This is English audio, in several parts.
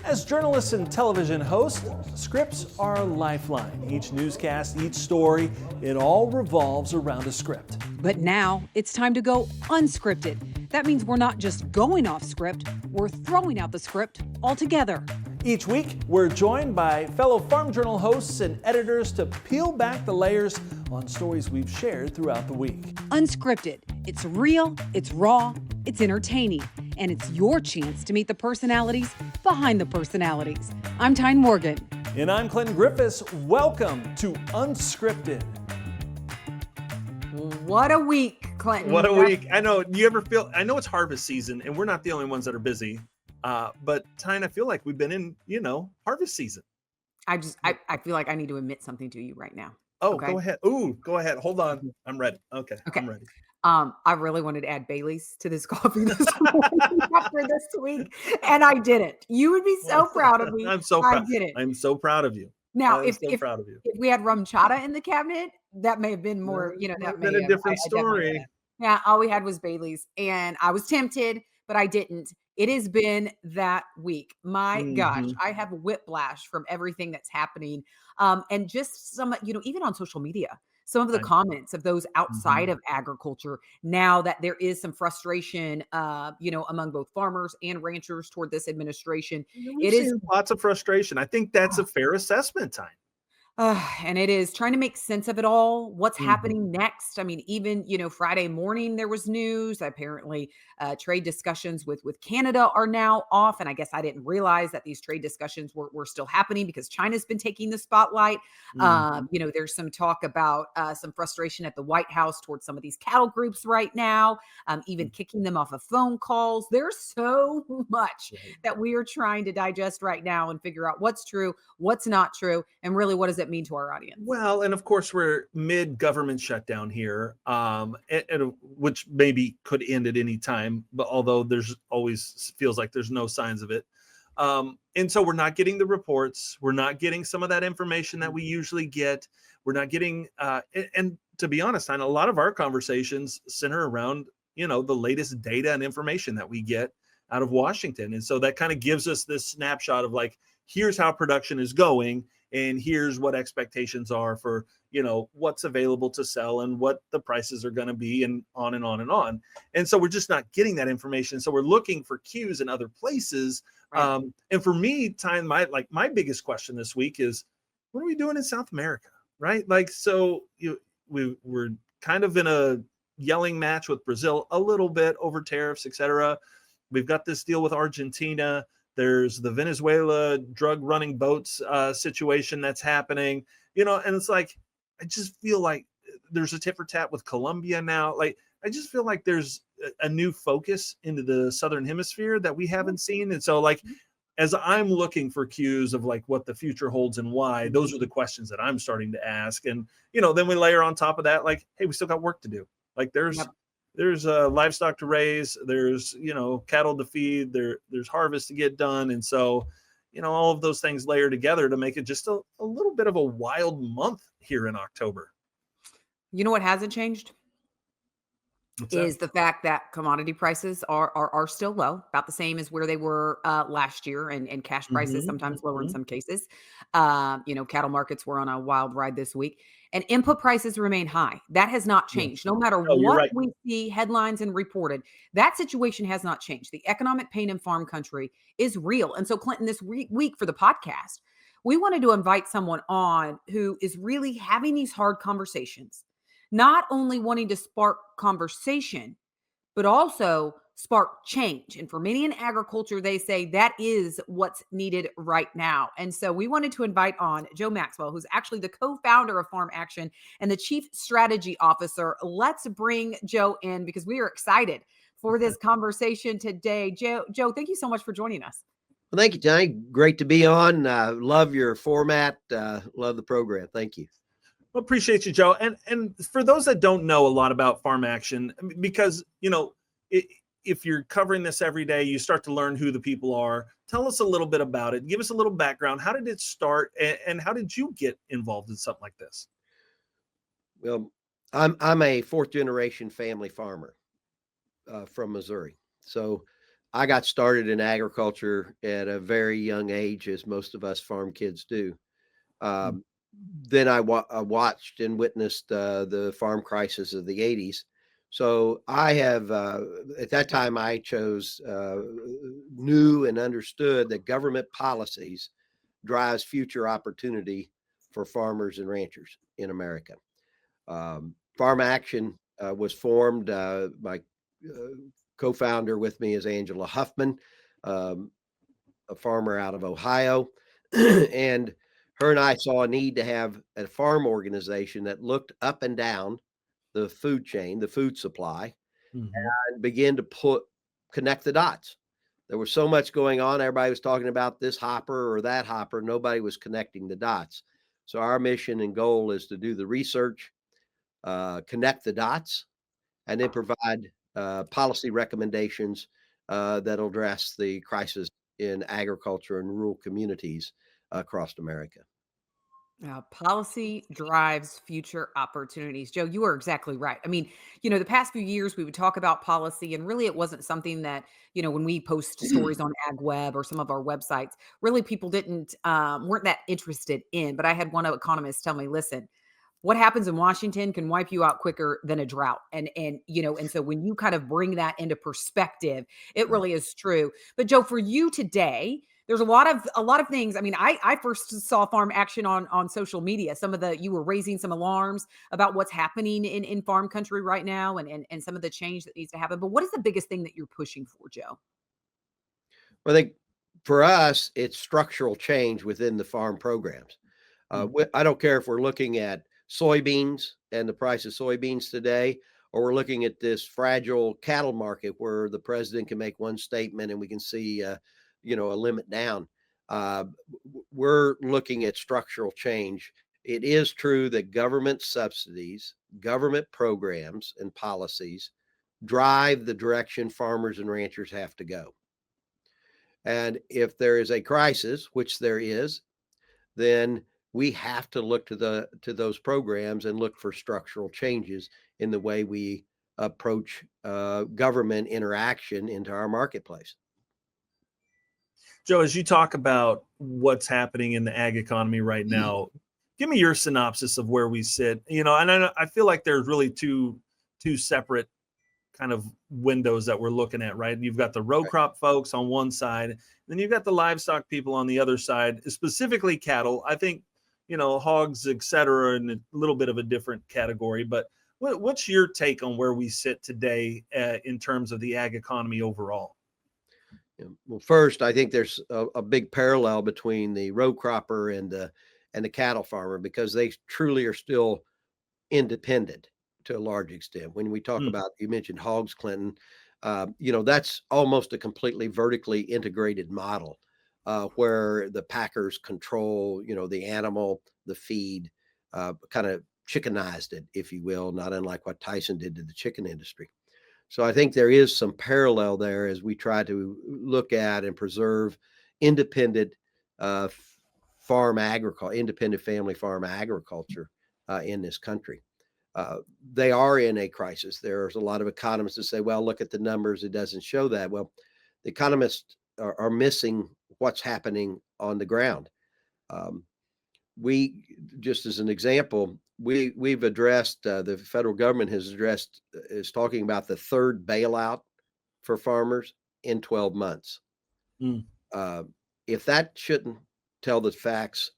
As journalists and television hosts, scripts are a lifeline. Each newscast, each story, it all revolves around a script. But now it's time to go unscripted. That means we're not just going off script, we're throwing out the script altogether. Each week, we're joined by fellow Farm Journal hosts and editors to peel back the layers on stories we've shared throughout the week. Unscripted. It's real, it's raw, it's entertaining, and it's your chance to meet the personalities behind the personalities. I'm Tyne Morgan. And I'm Clinton Griffiths. Welcome to Unscripted. What a week, Clinton. What a week. I know. Do you ever feel, I know it's harvest season and we're not the only ones that are busy. But Tyne, I feel like we've been in, harvest season. I feel like I need to admit something to you right now. Oh, okay? Go ahead. Ooh, go ahead. Hold on. I'm ready. Okay. I'm ready. I really wanted to add Bailey's to this coffee this morning after this week, and I didn't. You would be so proud of me. I'm so proud. I did it. I'm so proud of you. Now, if proud of you. If we had rum chata in the cabinet, that may have been more, that may been a different story. Yeah, all we had was Bailey's, and I was tempted, but I didn't. It has been that week. My gosh, I have whiplash from everything that's happening. And just some, even on social media, some of the comments of those outside of agriculture, now that there is some frustration, among both farmers and ranchers toward this administration. It is lots of frustration. I think that's a fair assessment, Tyne. And it is trying to make sense of it all. What's happening next? I mean, even, Friday morning, there was news. Apparently, trade discussions with Canada are now off. And I guess I didn't realize that these trade discussions were still happening because China's been taking the spotlight. There's some talk about some frustration at the White House towards some of these cattle groups right now, even kicking them off of phone calls. There's so much that we are trying to digest right now and figure out what's true, what's not true, and really what does it mean to our audience? Well, and of course we're mid-government shutdown here, which maybe could end at any time, but although there's always feels like there's no signs of it. And so we're not getting the reports. We're not getting some of that information that we usually get. We're not getting, and to be honest, a lot of our conversations center around, the latest data and information that we get out of Washington. And so that kind of gives us this snapshot of like, here's how production is going. And here's what expectations are for, what's available to sell and what the prices are going to be and on and on and on. And so we're just not getting that information. So we're looking for cues in other places. Right. And for me, Tyne, my biggest question this week is, what are we doing in South America? Right? Like, so we're kind of in a yelling match with Brazil a little bit over tariffs, et cetera. We've got this deal with Argentina. There's the Venezuela drug running boats situation that's happening, and it's like, I just feel like there's a tit for tat with Colombia now. Like, I just feel like there's a new focus into the Southern Hemisphere that we haven't seen. And so like, as I'm looking for cues of like what the future holds and why, those are the questions that I'm starting to ask. And, then we layer on top of that, like, hey, we still got work to do. Like there's livestock to raise, there's, cattle to feed, there's harvest to get done. And so, all of those things layer together to make it just a little bit of a wild month here in October. You know what hasn't changed? Is the fact that commodity prices are still low, about the same as where they were last year, and cash prices sometimes lower in some cases. Cattle markets were on a wild ride this week, and input prices remain high. That has not changed. No matter what we see headlines and reported, that situation has not changed. The economic pain in farm country is real. And so, Clinton, this week for the podcast, we wanted to invite someone on who is really having these hard conversations, not only wanting to spark conversation, but also spark change. And for many in agriculture, they say that is what's needed right now. And so we wanted to invite on Joe Maxwell, who's actually the co-founder of Farm Action and the chief strategy officer. Let's bring Joe in because we are excited for this conversation today. Joe, thank you so much for joining us. Well, thank you, Tyne. Great to be on. Love your format. Love the program. Thank you. Well, appreciate you, Joe. And for those that don't know a lot about Farm Action, because, if you're covering this every day, you start to learn who the people are. Tell us a little bit about it. Give us a little background. How did it start, and how did you get involved in something like this? Well, I'm a fourth generation family farmer from Missouri. So I got started in agriculture at a very young age, as most of us farm kids do. Um, then I watched and witnessed the farm crisis of the 80s. So I have, at that time, I chose, knew and understood that government policies drives future opportunity for farmers and ranchers in America. Farm Action was formed. My co-founder with me is Angela Huffman, um, a farmer out of Ohio, and her and I saw a need to have a farm organization that looked up and down the food chain, the food supply, Mm-hmm. and begin to connect the dots. There was so much going on. Everybody was talking about this hopper or that hopper. Nobody was connecting the dots. So our mission and goal is to do the research, connect the dots, and then provide policy recommendations that'll address the crisis in agriculture and rural communities across America. Policy drives future opportunities. Joe, you are exactly right. I mean, the past few years we would talk about policy, and really it wasn't something that, when we post stories on AgWeb or some of our websites, really people didn't weren't that interested in. But I had one economist tell me, listen, what happens in Washington can wipe you out quicker than a drought. And so when you kind of bring that into perspective, it really is true. But Joe, for you today, there's a lot of things. I mean, I first saw Farm Action on social media. You were raising some alarms about what's happening in farm country right now, and some of the change that needs to happen. But what is the biggest thing that you're pushing for, Joe? Well, I think for us, it's structural change within the farm programs. I don't care if we're looking at soybeans and the price of soybeans today, or we're looking at this fragile cattle market where the president can make one statement and we can see, a limit down. We're looking at structural change. It is true that government subsidies, government programs, and policies drive the direction farmers and ranchers have to go. And if there is a crisis, which there is, then we have to look to those programs and look for structural changes in the way we approach government interaction into our marketplace. Joe, as you talk about what's happening in the ag economy right now, give me your synopsis of where we sit. And I feel like there's really two separate kind of windows that we're looking at, right? You've got the row crop folks on one side, and then you've got the livestock people on the other side, specifically cattle. I think, hogs, et cetera, in a little bit of a different category. But what's your take on where we sit today in terms of the ag economy overall? Well, first, I think there's a big parallel between the row cropper and the cattle farmer, because they truly are still independent to a large extent. When we talk about, you mentioned hogs, Clinton, that's almost a completely vertically integrated model where the packers control, the animal, the feed, kind of chickenized it, if you will, not unlike what Tyson did to the chicken industry. So I think there is some parallel there as we try to look at and preserve independent independent family farm agriculture in this country. They are in a crisis. There's a lot of economists that say, well, look at the numbers. It doesn't show that. Well, the economists are missing what's happening on the ground. We, just as an example, we've addressed, the federal government is talking about the third bailout for farmers in 12 months. If that shouldn't tell the facts,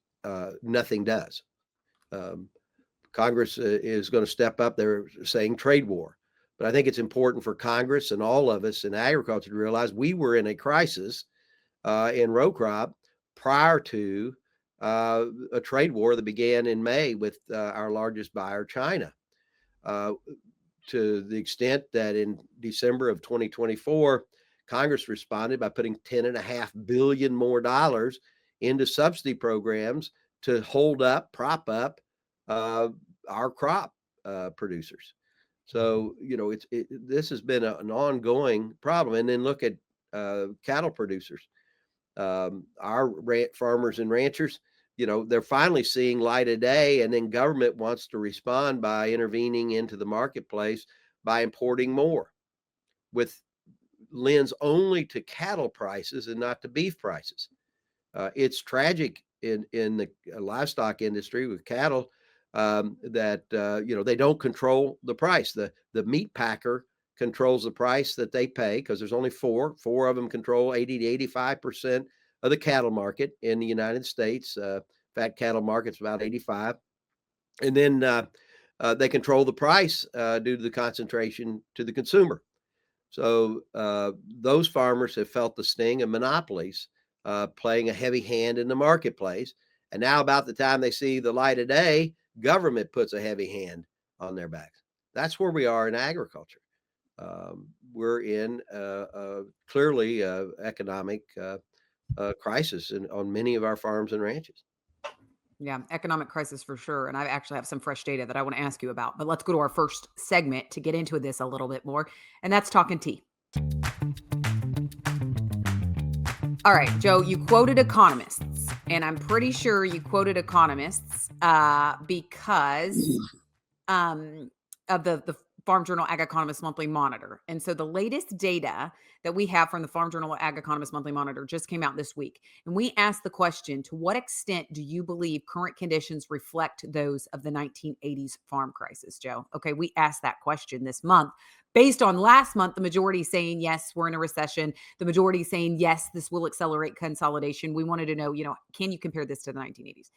nothing does. Congress is going to step up. They're saying trade war. But I think it's important for Congress and all of us in agriculture to realize we were in a crisis in row crop prior to a trade war that began in May with our largest buyer, China, to the extent that in December of 2024, Congress responded by putting $10.5 billion more into subsidy programs to prop up our crop producers. So, this has been an ongoing problem. And then look at cattle producers. Our farmers and ranchers, they're finally seeing light of day, and then government wants to respond by intervening into the marketplace by importing more with lends only to cattle prices and not to beef prices. It's tragic in the livestock industry with cattle that they don't control the price. The meat packer controls the price that they pay because there's only four of them control 80 to 85% of the cattle market in the United States. Fat cattle market's about 85, and then they control the price due to the concentration to the consumer. So those farmers have felt the sting of monopolies playing a heavy hand in the marketplace. And now about the time they see the light of day, government puts a heavy hand on their backs. That's where we are in agriculture. We're in clearly economic crisis on many of our farms and ranches. Yeah, economic crisis for sure. And I actually have some fresh data that I want to ask you about. But let's go to our first segment to get into this a little bit more. And that's talking tea. All right, Joe, you quoted economists. And I'm pretty sure you quoted economists because of the Farm Journal Ag Economist Monthly Monitor. And so the latest data that we have from the Farm Journal Ag Economist Monthly Monitor just came out this week. And we asked the question, to what extent do you believe current conditions reflect those of the 1980s farm crisis, Joe? Okay, we asked that question this month. Based on last month, the majority saying, yes, we're in a recession. The majority saying, yes, this will accelerate consolidation. We wanted to know, can you compare this to the 1980s?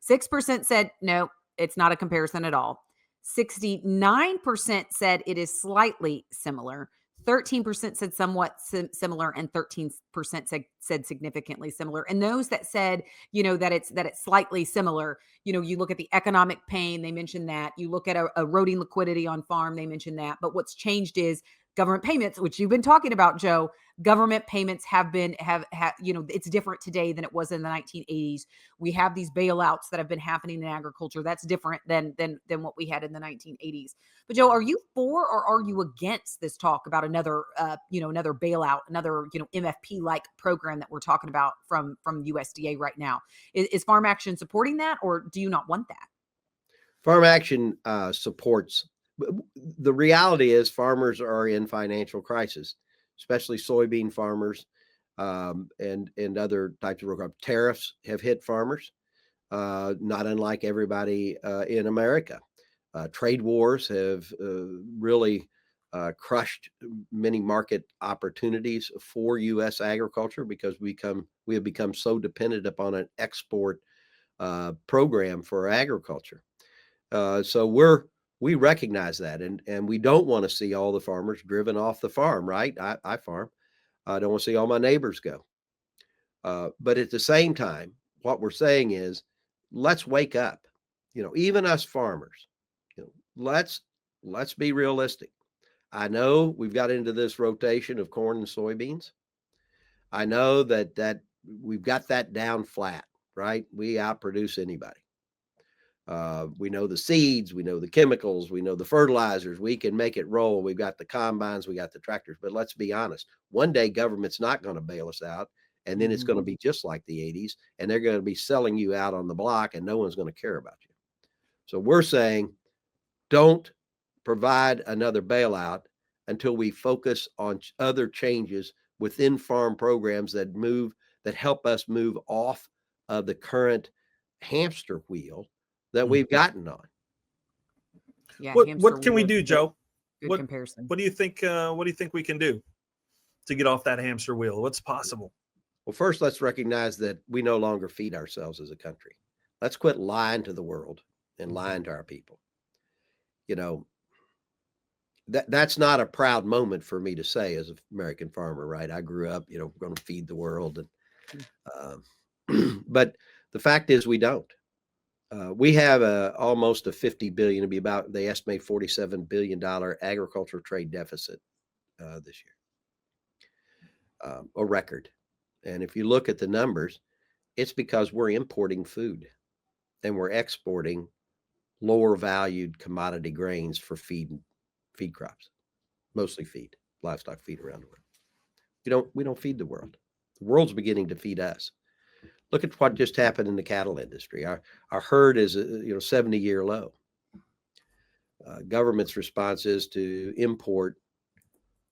6% said, no, it's not a comparison at all. 69% said it is slightly similar. 13% said somewhat similar, and 13% said significantly similar. And those that said, that it's slightly similar, you look at the economic pain, they mentioned that. You look at eroding liquidity on farm, they mentioned that. But what's changed is government payments, which you've been talking about, Joe. Government payments have it's different today than it was in the 1980s. We have these bailouts that have been happening in agriculture. That's different than what we had in the 1980s. But Joe, are you for or are you against this talk about another another bailout, another MFP like program that we're talking about from USDA right now? Is Farm Action supporting that, or do you not want that? Farm Action supports. The reality is farmers are in financial crisis, especially soybean farmers and other types of row crop. Tariffs have hit farmers, not unlike everybody in America. Trade wars have really crushed many market opportunities for U.S. agriculture because we have become so dependent upon an export program for agriculture. So we recognize that, and we don't want to see all the farmers driven off the farm, right? I farm. I don't want to see all my neighbors go. But at the same time, what we're saying is, let's wake up. Even us farmers, let's be realistic. I know we've got into this rotation of corn and soybeans. I know that we've got that down flat, right? We outproduce anybody. We know the seeds, we know the chemicals, we know the fertilizers, we can make it roll. We've got the combines, we got the tractors, but let's be honest. One day government's not going to bail us out. And then it's going to be just like the 80s, and they're going to be selling you out on the block and no one's going to care about you. So we're saying, don't provide another bailout until we focus on other changes within farm programs that help us move off of the current hamster wheel that we've gotten on. Yeah. What can we do, Joe? Good comparison. What do you think? What do you think we can do to get off that hamster wheel? What's possible? Well, first, let's recognize that we no longer feed ourselves as a country. Let's quit lying to the world and lying to our people. That's not a proud moment for me to say as an American farmer, right? I grew up, going to feed the world, and but the fact is we don't. We have almost a $50 billion, to be about, they estimate $47 billion agricultural trade deficit this year, a record. And if you look at the numbers, it's because we're importing food and we're exporting lower valued commodity grains for feed crops, mostly livestock feed around the world. We don't feed the world. The world's beginning to feed us. Look at what just happened in the cattle industry. Our herd is 70-year low. Government's response is to import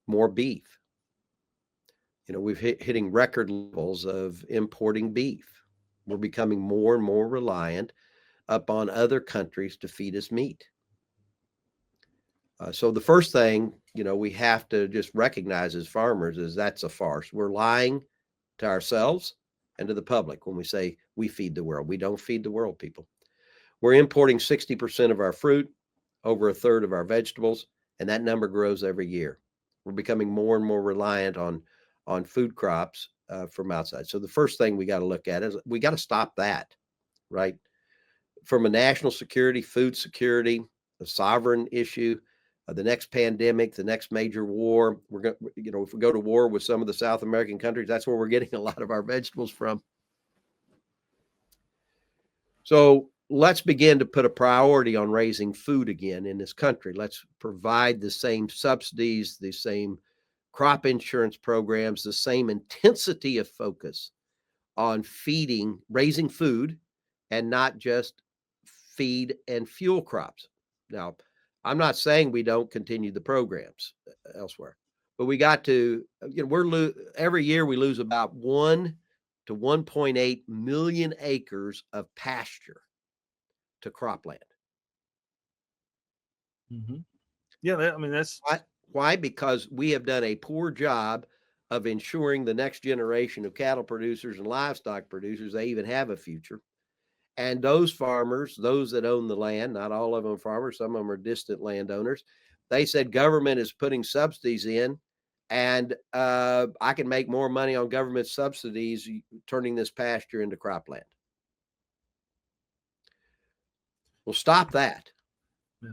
more beef. we've hitting record levels of importing beef. We're becoming more and more reliant upon other countries to feed us meat. So the first thing, we have to just recognize as farmers is that's a farce. We're lying to ourselves and to the public when we say we feed the world. We don't feed the world, people. We're importing 60% of our fruit, over a third of our vegetables, and that number grows every year. We're becoming more and more reliant on food crops from outside. So the first thing we got to look at is we got to stop that, right? From a national security, food security, a sovereign issue, the next pandemic, the next major war, we're going to, if we go to war with some of the South American countries, that's where we're getting a lot of our vegetables from. So let's begin to put a priority on raising food again in this country. Let's provide the same subsidies, the same crop insurance programs, the same intensity of focus on raising food, and not just feed and fuel crops. Now, I'm not saying we don't continue the programs elsewhere, but we got to, every year we lose about 1 to 1.8 million acres of pasture to cropland. Yeah, that's why? Because we have done a poor job of ensuring the next generation of cattle producers and livestock producers, they even have a future. And those farmers, those that own the land, not all of them are farmers, some of them are distant landowners, they said government is putting subsidies in, and I can make more money on government subsidies turning this pasture into cropland. Well, stop that. Yeah.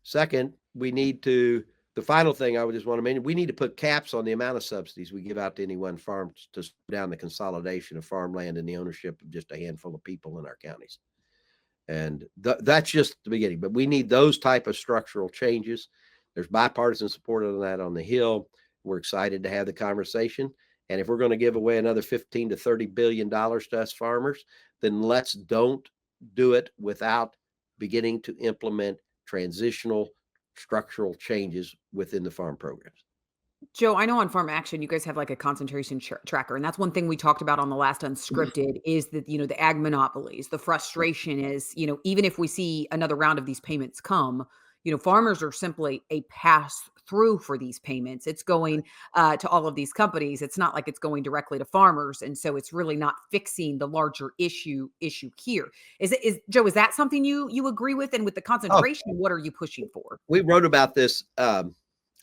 Second, the final thing I would just want to mention, we need to put caps on the amount of subsidies we give out to any one farm to slow down the consolidation of farmland and the ownership of just a handful of people in our counties. And that's just the beginning, but we need those type of structural changes. There's bipartisan support on that on the Hill. We're excited to have the conversation. And if we're going to give away another $15 to $30 billion to us farmers, then let's don't do it without beginning to implement transitional structural changes within the farm programs. Joe, I know on Farm Action, you guys have like a concentration tracker. And that's one thing we talked about on the last Unscripted is that, the ag monopolies, the frustration is, even if we see another round of these payments come, farmers are simply a pass through for these payments. It's going to all of these companies. It's not like it's going directly to farmers. And so it's really not fixing the larger issue here. Joe, is that something you agree with? And with the concentration, what are you pushing for? We wrote about this.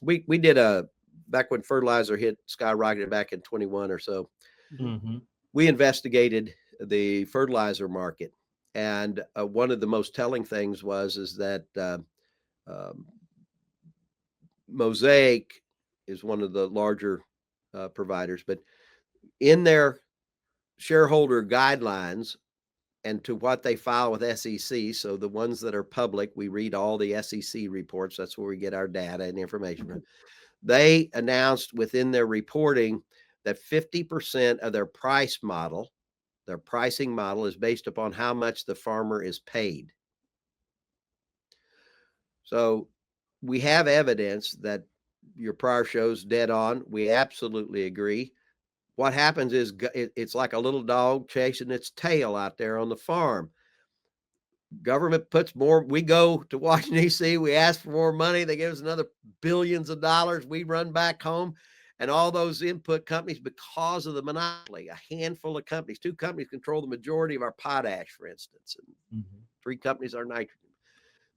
We did back when fertilizer skyrocketed back in 21 or so. We investigated the fertilizer market, and one of the most telling things is that Mosaic is one of the larger providers, but in their shareholder guidelines and to what they file with SEC, so the ones that are public, we read all the SEC reports. That's where we get our data and information from. They announced within their reporting that 50% of their pricing model is based upon how much the farmer is paid. So we have evidence that your prior show's dead on. We absolutely agree. What happens is it's like a little dog chasing its tail out there on the farm. Government puts more, we go to Washington, D.C., we ask for more money. They give us another billions of dollars. We run back home, and all those input companies, because of the monopoly, a handful of companies, 2 companies control the majority of our potash, for instance, and 3 companies are nitrogen.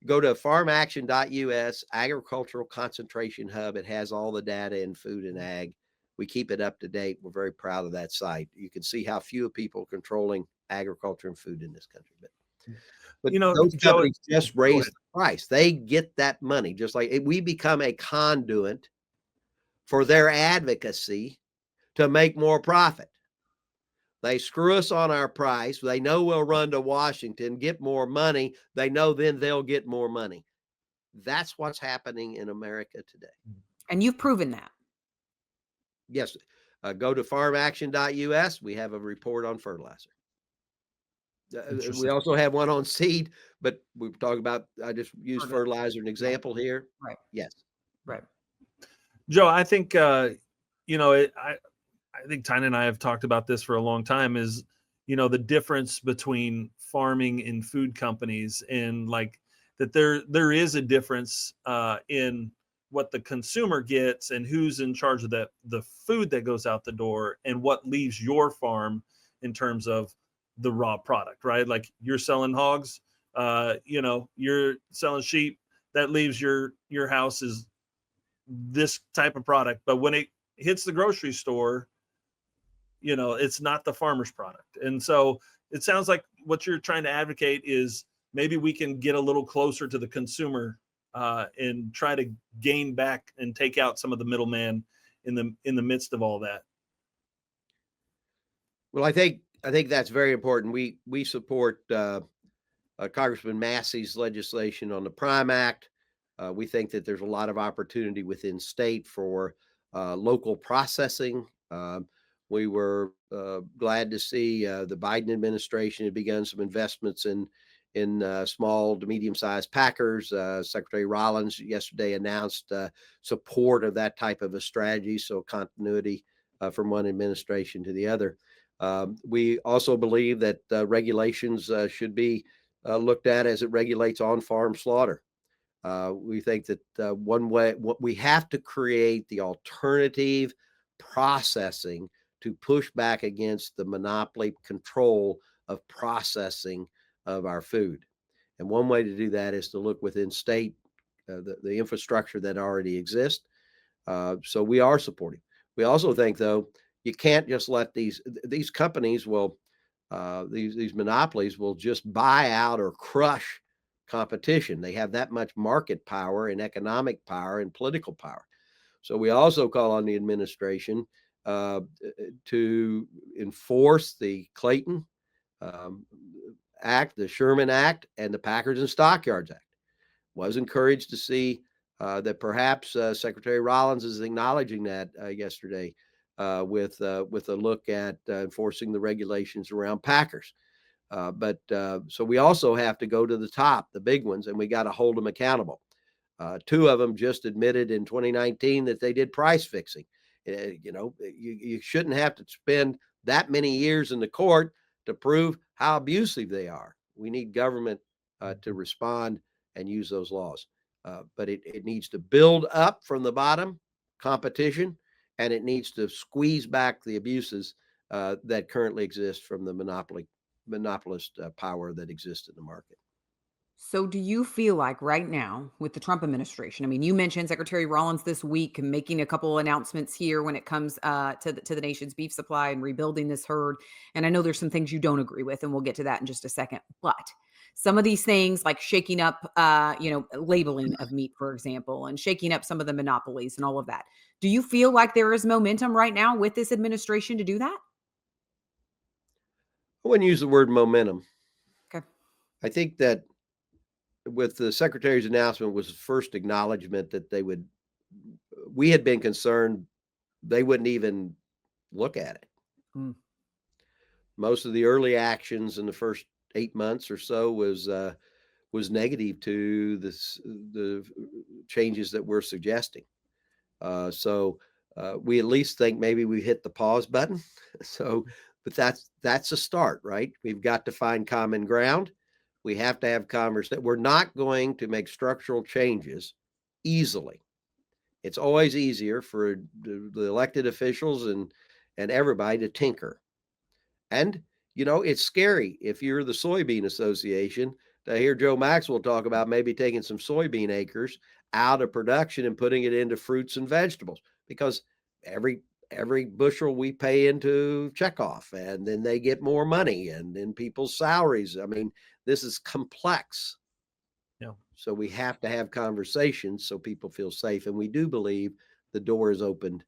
Go to farmaction.us, agricultural concentration hub. It has all the data in food and ag. We keep it up to date. We're very proud of that site. You can see how few people are controlling agriculture and food in this country. But those companies just raise the price. They get that money, just like we become a conduit for their advocacy to make more profit. They screw us on our price. They know we'll run to Washington, get more money. They know then they'll get more money. That's what's happening in America today. And you've proven that. Yes. Go to farmaction.us. We have a report on fertilizer. We also have one on seed, but we talk about, I just used fertilizer an example here. Right. Yes. Right. Joe, I think, I think Tyne and I have talked about this for a long time, is, the difference between farming and food companies, and like that there is a difference in what the consumer gets and who's in charge of the food that goes out the door and what leaves your farm in terms of the raw product, right? Like you're selling hogs, you're selling sheep, that leaves your house is this type of product. But when it hits the grocery store, it's not the farmer's product. And so it sounds like what you're trying to advocate is maybe we can get a little closer to the consumer and try to gain back and take out some of the middleman in the midst of all that. Well, I think that's very important. We support Congressman Massey's legislation on the Prime Act. We think that there's a lot of opportunity within state for local processing. We were glad to see the Biden administration had begun some investments in small to medium-sized packers. Secretary Rollins yesterday announced support of that type of a strategy, so continuity from one administration to the other. We also believe that regulations should be looked at as it regulates on-farm slaughter. We think that one way, what we have to create the alternative processing to push back against the monopoly control of processing of our food. And one way to do that is to look within state, the infrastructure that already exists. So we are supporting. We also think, though, you can't just let these companies these monopolies will just buy out or crush competition. They have that much market power and economic power and political power. So we also call on the administration to enforce the Clayton Act, the Sherman Act, and the Packers and Stockyards Act. Was encouraged to see that perhaps Secretary Rollins is acknowledging that yesterday with a look at enforcing the regulations around packers. So we also have to go to the top, the big ones, and we got to hold them accountable. Two of them just admitted in 2019 that they did price fixing. You shouldn't have to spend that many years in the court to prove how abusive they are. We need government to respond and use those laws. But it needs to build up from the bottom, competition, and it needs to squeeze back the abuses that currently exist from the monopolist power that exists in the market. So do you feel like right now with the Trump administration, I mean, you mentioned Secretary Rollins this week making a couple announcements here when it comes to the nation's beef supply and rebuilding this herd. And I know there's some things you don't agree with, and we'll get to that in just a second. But some of these things like shaking up, labeling of meat, for example, and shaking up some of the monopolies and all of that. Do you feel like there is momentum right now with this administration to do that? I wouldn't use the word momentum. Okay. I think that with the secretary's announcement was the first acknowledgement that we had been concerned they wouldn't even look at it. Mm. Most of the early actions in the first 8 months or so was negative to the changes that we're suggesting. So we at least think maybe we hit the pause button. But that's a start, right? We've got to find common ground. We have to have conversation. We're not going to make structural changes easily. It's always easier for the elected officials and everybody to tinker. And, it's scary if you're the Soybean Association to hear Joe Maxwell talk about maybe taking some soybean acres out of production and putting it into fruits and vegetables, because every bushel we pay into checkoff, and then they get more money, and then people's salaries. I mean, this is complex. Yeah. So we have to have conversations so people feel safe. And we do believe the door is opened,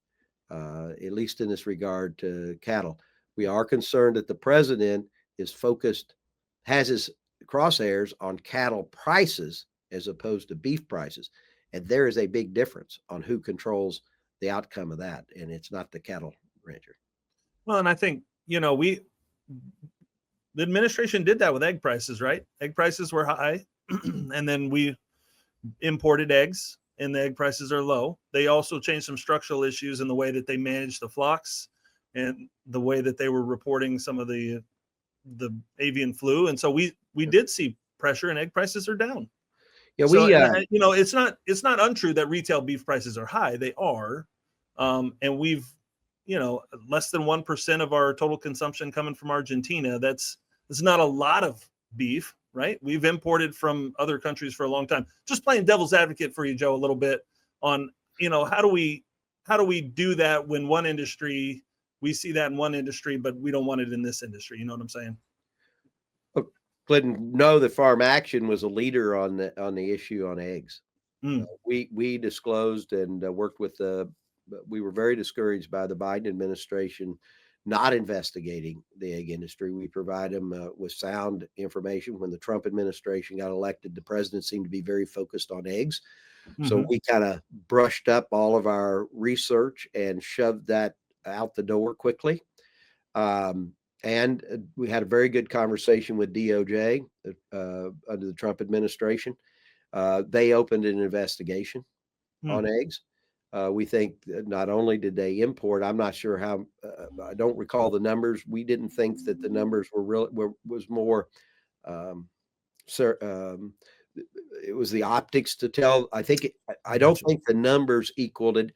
at least in this regard to cattle. We are concerned that the president has his crosshairs on cattle prices as opposed to beef prices. And there is a big difference on who controls the outcome of that. And it's not the cattle rancher. Well, and I think, the administration did that with egg prices, right? Egg prices were high, and then we imported eggs, and the egg prices are low. They also changed some structural issues in the way that they manage the flocks and the way that they were reporting some of the avian flu. And so we did see pressure, and egg prices are down. Yeah, So, it's not untrue that retail beef prices are high. They are. And we've, less than 1% of our total consumption coming from Argentina. That's not a lot of beef, right? We've imported from other countries for a long time. Just playing devil's advocate for you, Joe, a little bit on, how do we do that when we see that in one industry, but we don't want it in this industry? You know what I'm saying? Clinton, know that Farm Action was a leader on the issue on eggs. We disclosed and worked with we were very discouraged by the Biden administration not investigating the egg industry. We provide them with sound information. When the Trump administration got elected, the president seemed to be very focused on eggs. So we kind of brushed up all of our research and shoved that out the door quickly. And we had a very good conversation with DOJ under the Trump administration. They opened an investigation on eggs. We think that not only did they import, I'm not sure how, I don't recall the numbers. We didn't think that the numbers was more, it was the optics to tell. I don't think the numbers equaled it,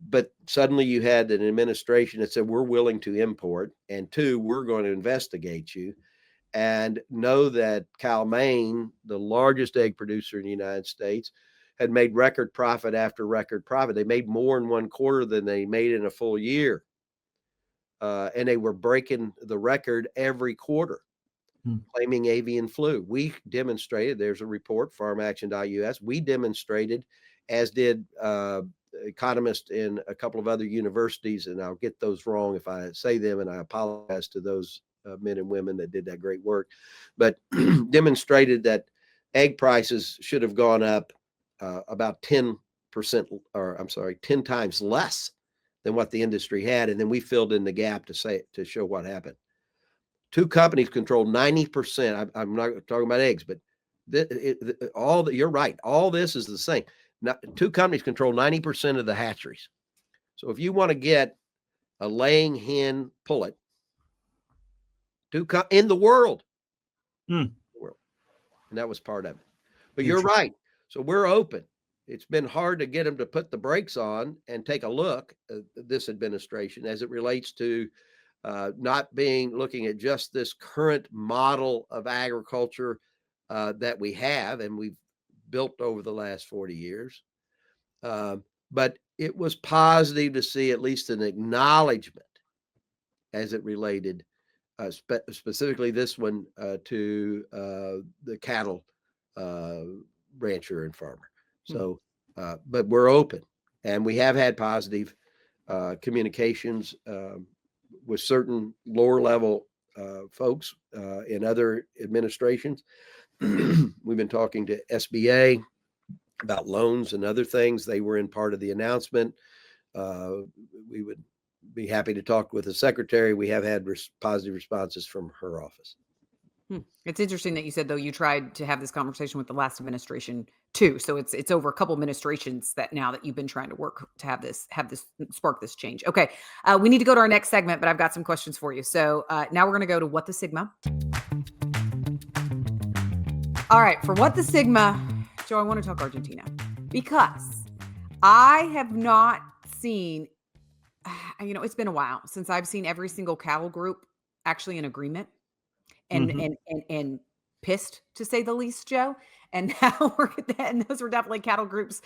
but suddenly you had an administration that said, we're willing to import, and 2, we're going to investigate you. And know that Cal-Maine, the largest egg producer in the United States, had made record profit after record profit. They made more in one quarter than they made in a full year. And they were breaking the record every quarter, claiming avian flu. We demonstrated, there's a report, farmaction.us. We demonstrated, as did economists in a couple of other universities, and I'll get those wrong if I say them, and I apologize to those men and women that did that great work, but demonstrated that egg prices should have gone up about 10%, or I'm sorry, 10 times less than what the industry had. And then we filled in the gap to show what happened. 2 companies control 90%. I'm not talking about eggs, but you're right. All this is the same. Now, 2 companies control 90% of the hatcheries. So if you want to get a laying hen pullet in the world, and that was part of it. But you're right. So we're open. It's been hard to get them to put the brakes on and take a look at this administration as it relates to not looking at just this current model of agriculture that we have and we've built over the last 40 years. But it was positive to see at least an acknowledgement as it related specifically this one to the cattle rancher and farmer. So, but we're open, and we have had positive communications with certain lower level folks in other administrations. We've been talking to SBA about loans and other things. They were in part of the announcement. We would be happy to talk with the secretary. We have had positive responses from her office. It's interesting that you said, though, you tried to have this conversation with the last administration too. So it's over a couple administrations that you've been trying to work to have this spark this change. Okay. We need to go to our next segment, but I've got some questions for you. So now we're going to go to What the Sigma. All right. For What the Sigma, Joe, I want to talk Argentina because I have not seen, it's been a while since I've seen every single cattle group actually in agreement. And pissed, to say the least, Joe. And now and those were definitely cattle groups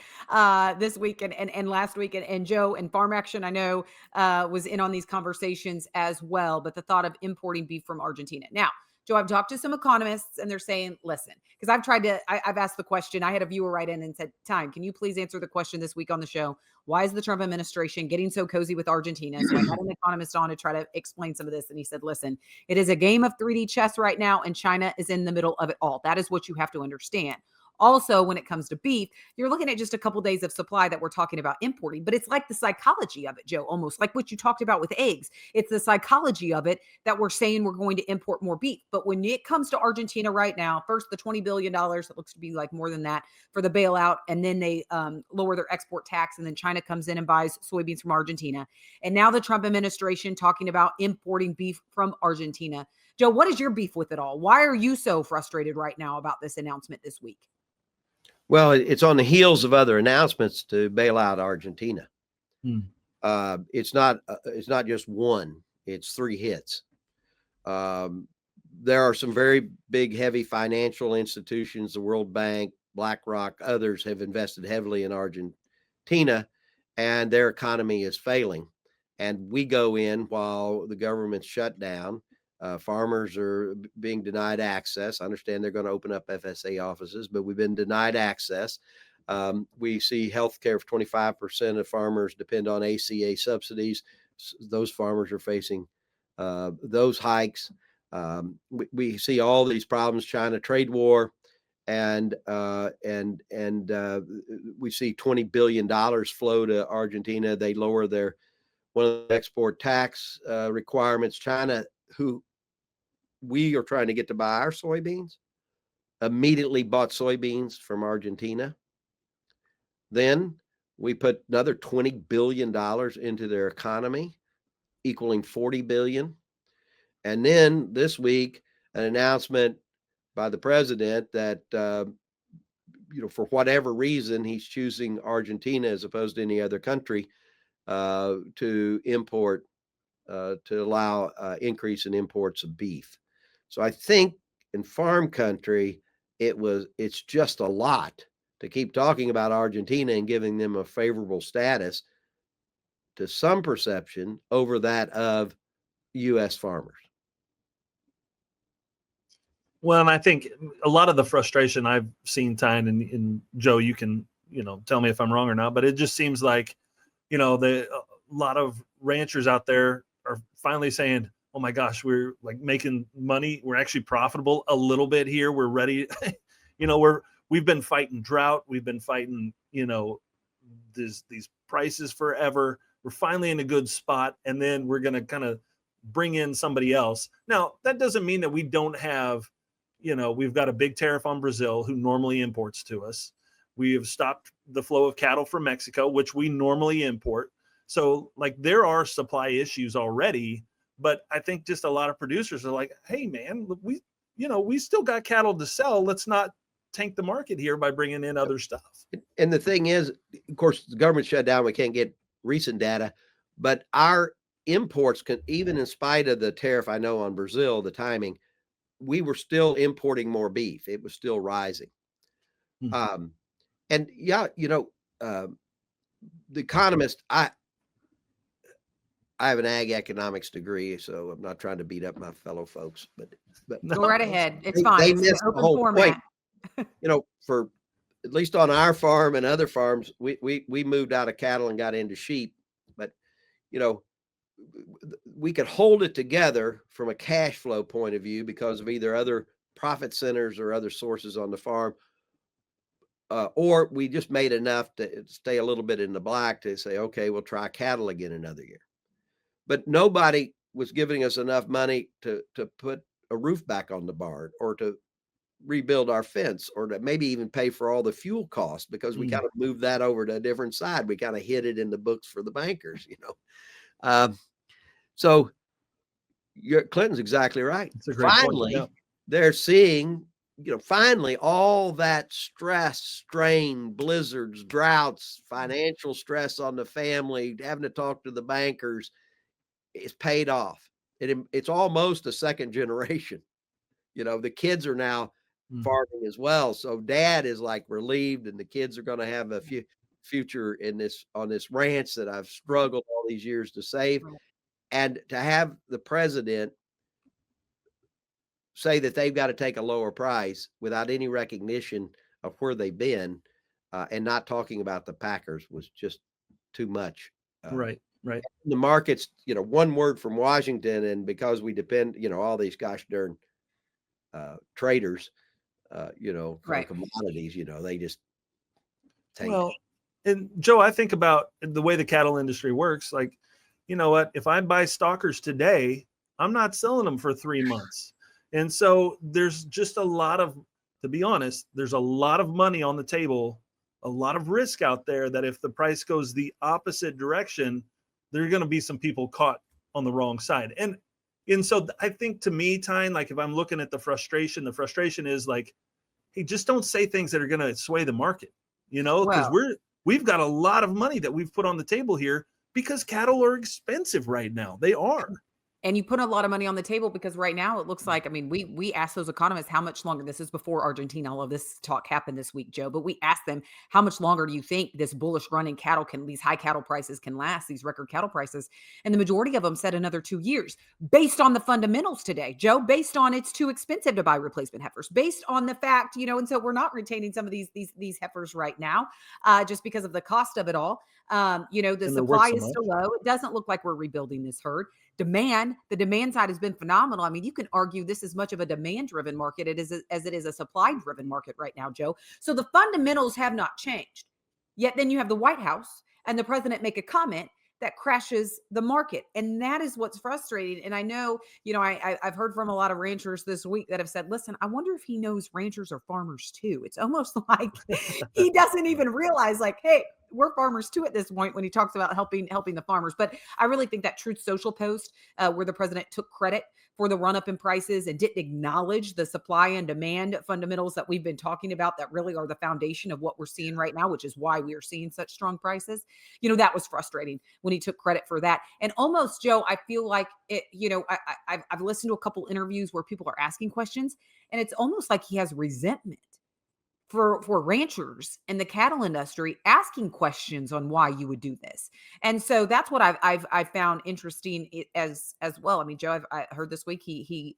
this week and last week. And Joe and Farm Action, I know, was in on these conversations as well. But the thought of importing beef from Argentina. Now, Joe, I've talked to some economists and they're saying, listen, because I've asked the question. I had a viewer write in and said, Tyne, can you please answer the question this week on the show? Why is the Trump administration getting so cozy with Argentina? So I had an economist on to try to explain some of this. And he said, listen, it is a game of 3D chess right now, and China is in the middle of it all. That is what you have to understand. Also, when it comes to beef, you're looking at just a couple days of supply that we're talking about importing, but it's like the psychology of it, Joe, almost like what you talked about with eggs. It's the psychology of it that we're saying we're going to import more beef. But when it comes to Argentina right now, first the $20 billion, it looks to be like more than that for the bailout, and then they lower their export tax, and then China comes in and buys soybeans from Argentina. And now the Trump administration talking about importing beef from Argentina. Joe, what is your beef with it all? Why are you so frustrated right now about this announcement this week? Well, it's on the heels of other announcements to bail out Argentina. It's not just one; it's 3 hits. There are some very big, heavy financial institutions, the World Bank, BlackRock, others have invested heavily in Argentina, and their economy is failing. And we go in while the government's shut down. Farmers are being denied access. I understand they're going to open up FSA offices, but we've been denied access. We see healthcare for 25% of farmers depend on ACA subsidies. Those farmers are facing those hikes. We see all these problems, China trade war, and we see $20 billion flow to Argentina. They lower one of the export tax requirements. China, who we are trying to get to buy our soybeans, immediately bought soybeans from Argentina. Then we put another $20 billion into their economy, equaling $40 billion. And then this week, an announcement by the president that, for whatever reason, he's choosing Argentina as opposed to any other country to import, to allow increase in imports of beef. So I think in farm country, it's just a lot to keep talking about Argentina and giving them a favorable status to some perception over that of U.S. farmers. Well, and I think a lot of the frustration I've seen, Tyne, and Joe, you can, tell me if I'm wrong or not, but it just seems like, a lot of ranchers out there are finally saying, oh my gosh, we're like making money. We're actually profitable a little bit here. We're ready. We've been fighting drought. We've been fighting, these prices forever. We're finally in a good spot. And then we're going to kind of bring in somebody else. Now, that doesn't mean that we don't have, we've got a big tariff on Brazil, who normally imports to us. We have stopped the flow of cattle from Mexico, which we normally import. So there are supply issues already, but I think just a lot of producers are like, hey man, we still got cattle to sell. Let's not tank the market here by bringing in other stuff. And the thing is, of course, the government shut down. We can't get recent data, but our imports can, even in spite of the tariff, I know on Brazil, the timing, we were still importing more beef. It was still rising. And yeah, the Economist, I have an ag economics degree, so I'm not trying to beat up my fellow folks, but go right ahead. It's fine. They It's missed an the open whole format. point. For at least on our farm and other farms, we moved out of cattle and got into sheep, but we could hold it together from a cash flow point of view because of either other profit centers or other sources on the farm. Or we just made enough to stay a little bit in the black to say, okay, we'll try cattle again another year. But nobody was giving us enough money to put a roof back on the barn, or to rebuild our fence, or to maybe even pay for all the fuel costs, because we kind of moved that over to a different side. We kind of hid it in the books for the bankers, So Clinton's exactly right. Finally, they're seeing, finally all that stress, strain, blizzards, droughts, financial stress on the family, having to talk to the bankers, is paid off. It's almost a second generation. The kids are now farming as well. So dad is relieved, and the kids are going to have a future on this ranch that I've struggled all these years to save. And to have the president say that they've got to take a lower price without any recognition of where they've been, and not talking about the packers, was just too much. Right. The markets, one word from Washington, and because we depend, all these gosh darn traders, for Right. commodities, they just tank. Well, and Joe, I think about the way the cattle industry works. Like, you know what? If I buy stockers today, I'm not selling them for 3 months. And so there's just a lot of, to be honest, there's a lot of money on the table, a lot of risk out there that if the price goes the opposite direction, there are going to be some people caught on the wrong side. And so I think, to me, Tyne, like if I'm looking at the frustration is like, hey, just don't say things that are going to sway the market, because Well, we've got a lot of money that we've put on the table here because cattle are expensive right now. They are. and you put a lot of money on the table because right now it looks like, I mean, we asked those economists how much longer. This is before Argentina. All of this talk happened this week, Joe. But we asked them, how much longer do you think this bullish run in cattle these high cattle prices can last, these record cattle prices? And the majority of them said another 2 years, based on the fundamentals today, Joe. Based on it's too expensive to buy replacement heifers, based on the fact, and so we're not retaining some of these heifers right now, just because of the cost of it all. The And they're worth supply so is much. still low. It doesn't look like we're rebuilding this herd. The demand side has been phenomenal. I mean, you can argue this is much of a demand driven market as it is a supply driven market right now, Joe. So the fundamentals have not changed. Yet then you have the White House and the president make a comment that crashes the market. And that is what's frustrating. And I know, I've heard from a lot of ranchers this week that have said, listen, I wonder if he knows ranchers are farmers too. It's almost like he doesn't even realize, like, hey, we're farmers too at this point when he talks about helping the farmers. But I really think that Truth Social post where the president took credit for the run up in prices and didn't acknowledge the supply and demand fundamentals that we've been talking about that really are the foundation of what we're seeing right now, which is why we are seeing such strong prices. That was frustrating when he took credit for that. And almost, Joe, I feel like it, I've listened to a couple interviews where people are asking questions, and it's almost like he has resentment for ranchers in the cattle industry asking questions on why you would do this. And so that's what I've found interesting as well. I mean, Joe, I heard this week he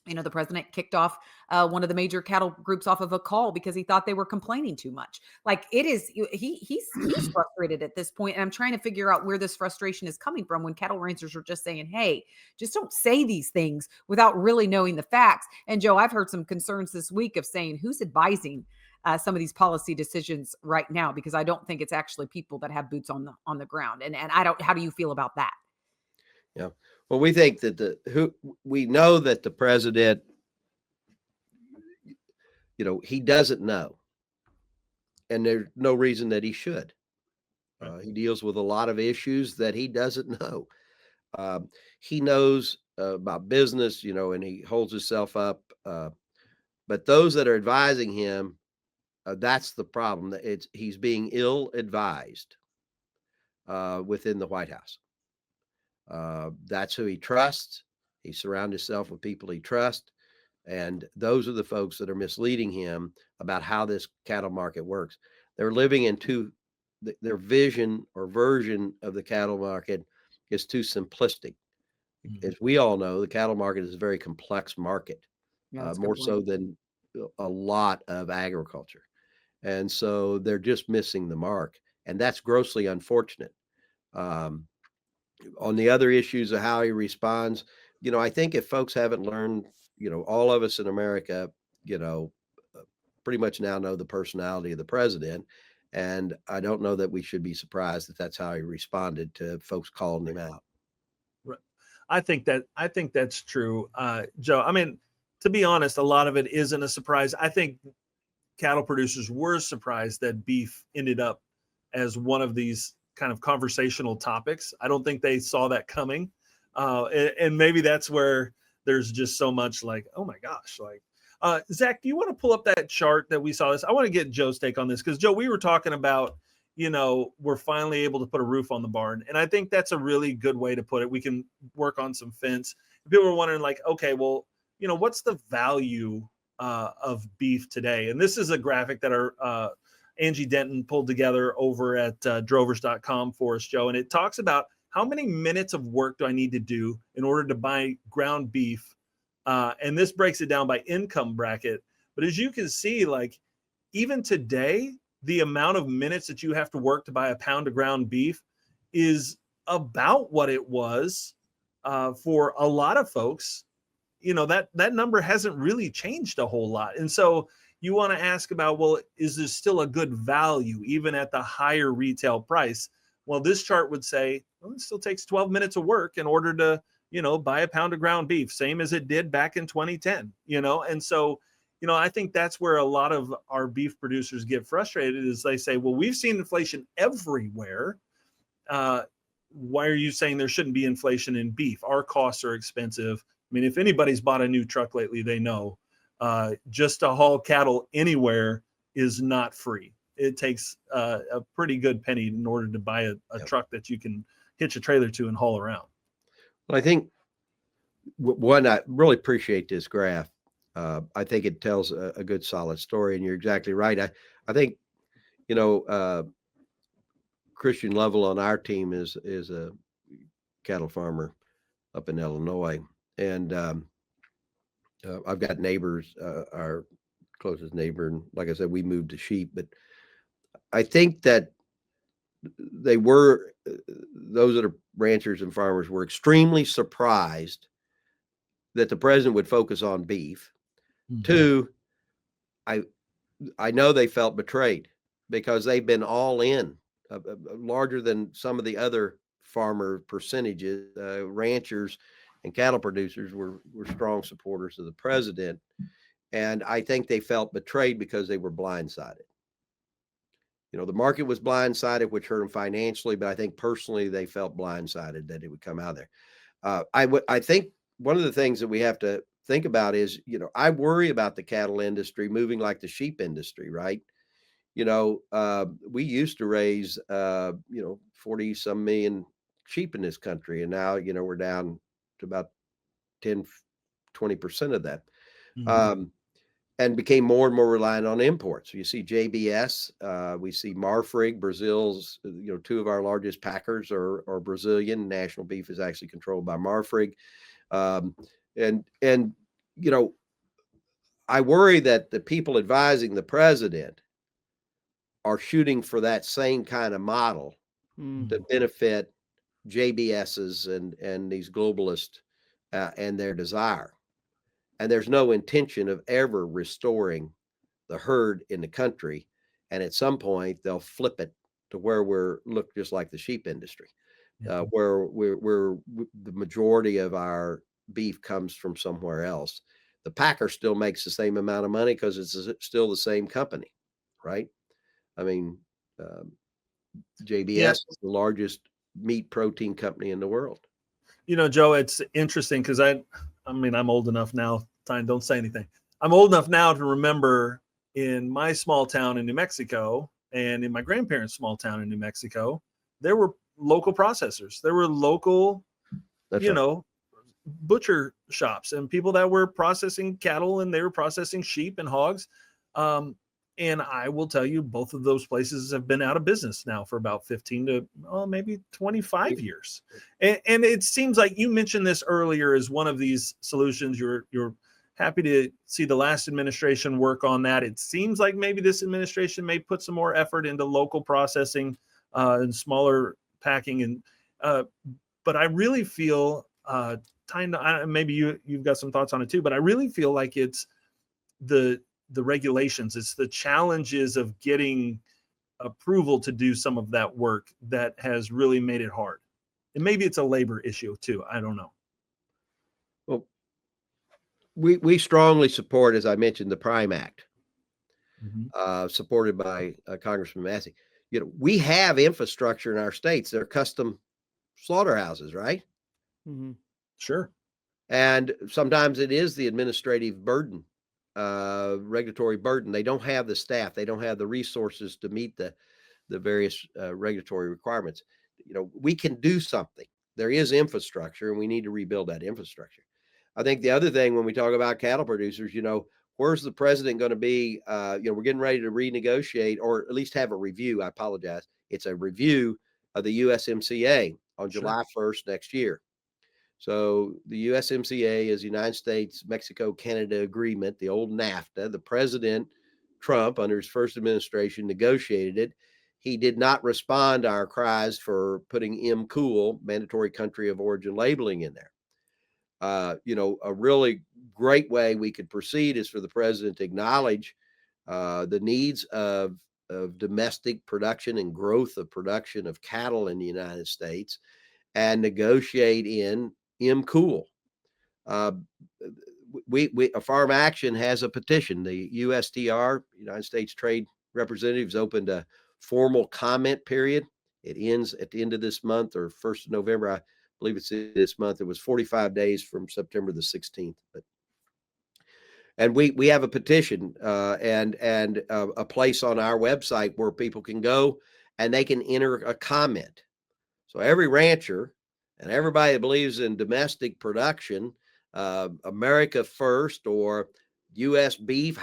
the president kicked off one of the major cattle groups off of a call because he thought they were complaining too much. Like, it is, he's frustrated at this point, and I'm trying to figure out where this frustration is coming from when cattle ranchers are just saying, hey, just don't say these things without really knowing the facts. And Joe, I've heard some concerns this week of saying who's advising some of these policy decisions right now, because I don't think it's actually people that have boots on the ground. And I don't. How do you feel about that? Yeah. Well, we think that we know that the president, he doesn't know, and there's no reason that he should. He deals with a lot of issues that he doesn't know. He knows about business, and he holds himself up. But those that are advising him, that's the problem. He's being ill advised within the White House. That's who he trusts. He surrounds himself with people he trusts. And those are the folks that are misleading him about how this cattle market works. They're living in their vision or version of the cattle market is too simplistic. As we all know, the cattle market is a very complex market, more so than a lot of agriculture. And so they're just missing the mark. And that's grossly unfortunate. On the other issues of how he responds, I think if folks haven't learned, all of us in America, pretty much now know the personality of the president. And I don't know that we should be surprised that that's how he responded to folks calling him out. Right. I think that's true, Joe. I mean, to be honest, a lot of it isn't a surprise. I think cattle producers were surprised that beef ended up as one of these kind of conversational topics. I don't think they saw that coming. And maybe that's where there's just so much like, oh my gosh, like, Zach, do you want to pull up that chart that we saw this? I want to get Joe's take on this because, Joe, we were talking about, we're finally able to put a roof on the barn. And I think that's a really good way to put it. We can work on some fence. People were wondering like, okay, well, what's the value of beef today? And this is a graphic that our Angie Denton pulled together over at drovers.com for us, Joe. And it talks about how many minutes of work do I need to do in order to buy ground beef? And this breaks it down by income bracket. But as you can see, like even today, the amount of minutes that you have to work to buy a pound of ground beef is about what it was for a lot of folks that number hasn't really changed a whole lot. And so you want to ask about, well, is there still a good value even at the higher retail price? Well, this chart would say, well, it still takes 12 minutes of work in order to, buy a pound of ground beef, same as it did back in 2010, And so, I think that's where a lot of our beef producers get frustrated is they say, well, we've seen inflation everywhere. Why are you saying there shouldn't be inflation in beef? Our costs are expensive. I mean, if anybody's bought a new truck lately, they know just to haul cattle anywhere is not free. It takes a pretty good penny in order to buy a truck that you can hitch a trailer to and haul around. Well, I think one, I really appreciate this graph. I think it tells a good, solid story, and you're exactly right. I think, Christian Lovell on our team is a cattle farmer up in Illinois, and I've got neighbors, our closest neighbor, and like I said, we moved to sheep, but I think that they were those that are ranchers and farmers were extremely surprised that the president would focus on beef. Mm-hmm. Two, I know they felt betrayed because they've been all in, larger than some of the other farmer percentages. Ranchers and cattle producers were strong supporters of the president, and I think they felt betrayed because they were blindsided. The market was blindsided, which hurt them financially, but I think personally they felt blindsided that it would come out there. I think one of the things that we have to think about is, I worry about the cattle industry moving like the sheep industry, right? We used to raise, 40 some million sheep in this country. And now, we're down to about 10, 20% of that. Mm-hmm. And became more and more reliant on imports. You see JBS, we see Marfrig, Brazil's, two of our largest packers are Brazilian. National Beef is actually controlled by Marfrig. And I worry that the people advising the president are shooting for that same kind of model to benefit JBS's and these globalists and their desire. And there's no intention of ever restoring the herd in the country. And at some point, they'll flip it to where look just like the sheep industry, where the majority of our beef comes from somewhere else. The packer still makes the same amount of money because it's still the same company, right? I mean, JBS is the largest meat protein company in the world. Joe, it's interesting because I'm old enough now. Tyne, don't say anything. I'm old enough now to remember in my small town in New Mexico and in my grandparents' small town in New Mexico, there were local processors. There were local, butcher shops and people that were processing cattle, and they were processing sheep and hogs. And I will tell you, both of those places have been out of business now for about 15 to maybe 25 years. And it seems like you mentioned this earlier as one of these solutions. You're happy to see the last administration work on that. It seems like maybe this administration may put some more effort into local processing and smaller packing. And but I really feel, Tyne, maybe you've got some thoughts on it too, but I really feel like it's the regulations, it's the challenges of getting approval to do some of that work that has really made it hard. And maybe it's a labor issue too. I don't know. Well, we strongly support, as I mentioned, the Prime Act, supported by Congressman Massey. We have infrastructure in our states. They're custom slaughterhouses, right? Mm-hmm. Sure. And sometimes it is the administrative burden, regulatory burden. They don't have the staff. They don't have the resources to meet the various regulatory requirements. We can do something. There is infrastructure, and we need to rebuild that infrastructure. I think the other thing when we talk about cattle producers, where's the president going to be? We're getting ready to renegotiate, or at least have a review. I apologize. It's a review of the USMCA on July 1st next year. So the USMCA is the United States, Mexico, Canada agreement, the old NAFTA. The president, Trump, under his first administration, negotiated it. He did not respond to our cries for putting mCOOL, mandatory country of origin labeling, in there. A really great way we could proceed is for the president to acknowledge the needs of domestic production and growth of production of cattle in the United States and negotiate in mCOOL. Farm Action has a petition. The USTR, United States Trade Representatives, opened a formal comment period. It ends at the end of this month or 1st of November. I believe it's this month. It was 45 days from September the 16th. And we have a petition and a place on our website where people can go and they can enter a comment. So every rancher and everybody that believes in domestic production, America first or U.S. beef,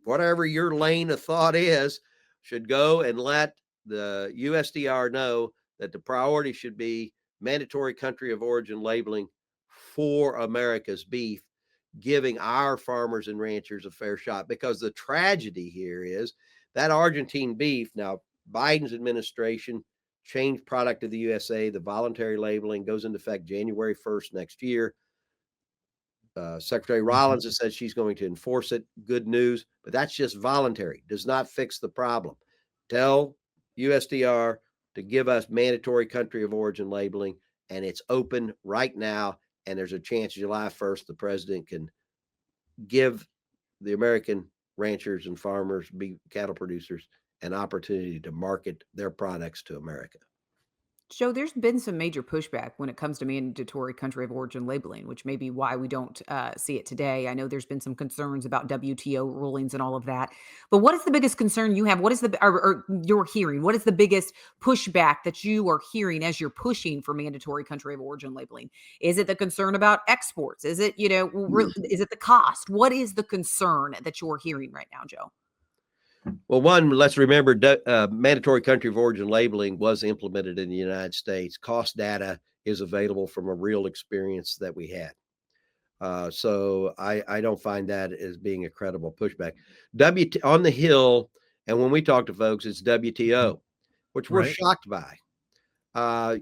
whatever your lane of thought is, should go and let the USDR know that the priority should be mandatory country of origin labeling for America's beef, giving our farmers and ranchers a fair shot. Because the tragedy here is that Argentine beef, now Biden's administration changed product of the USA. The voluntary labeling goes into effect January 1st next year. Secretary Rollins has said she's going to enforce it. Good news, but that's just voluntary. Does not fix the problem. Tell USDR to give us mandatory country of origin labeling, and it's open right now. And there's a chance July 1st, the president can give the American ranchers and farmers, cattle producers, an opportunity to market their products to America. Joe, there's been some major pushback when it comes to mandatory country of origin labeling, which may be why we don't see it today. I know there's been some concerns about WTO rulings and all of that. But what is the biggest concern you have? What is or you're hearing? What is the biggest pushback that you are hearing as you're pushing for mandatory country of origin labeling? Is it the concern about exports? Is it, is it the cost? What is the concern that you're hearing right now, Joe? Well, one, let's remember mandatory country of origin labeling was implemented in the United States. Cost data is available from a real experience that we had. So I don't find that as being a credible pushback. On the Hill, and when we talk to folks, it's WTO, which we're shocked by.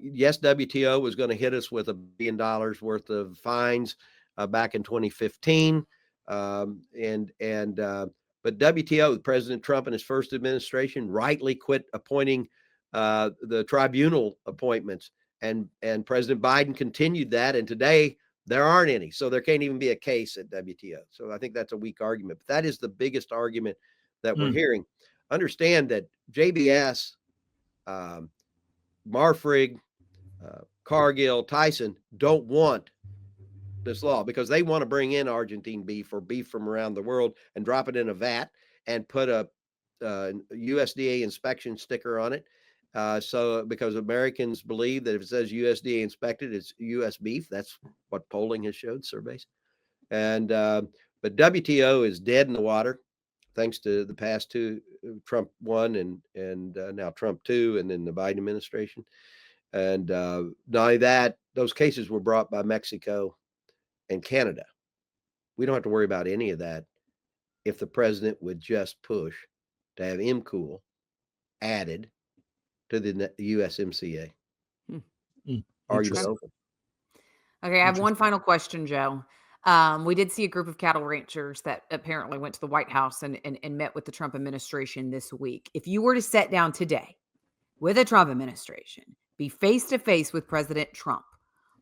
Yes, WTO was going to hit us with $1 billion worth of fines back in 2015. But WTO, President Trump and his first administration rightly quit appointing the tribunal appointments. And President Biden continued that. And today there aren't any. So there can't even be a case at WTO. So I think that's a weak argument. But that is the biggest argument that we're hearing. Understand that JBS, Marfrig, Cargill, Tyson don't want this law because they want to bring in Argentine beef or beef from around the world and drop it in a vat and put a USDA inspection sticker on it. So because Americans believe that if it says USDA inspected, it's U.S. beef. That's what polling has showed, surveys. And but WTO is dead in the water, thanks to the past two, Trump 1 and now Trump 2, and then the Biden administration. And not only that, those cases were brought by Mexico and Canada. We don't have to worry about any of that if the president would just push to have mCOOL added to the USMCA. Argument open. Okay, I have one final question, Joe. We did see a group of cattle ranchers that apparently went to the White House and met with the Trump administration this week. If you were to sit down today with the Trump administration, be face to face with President Trump,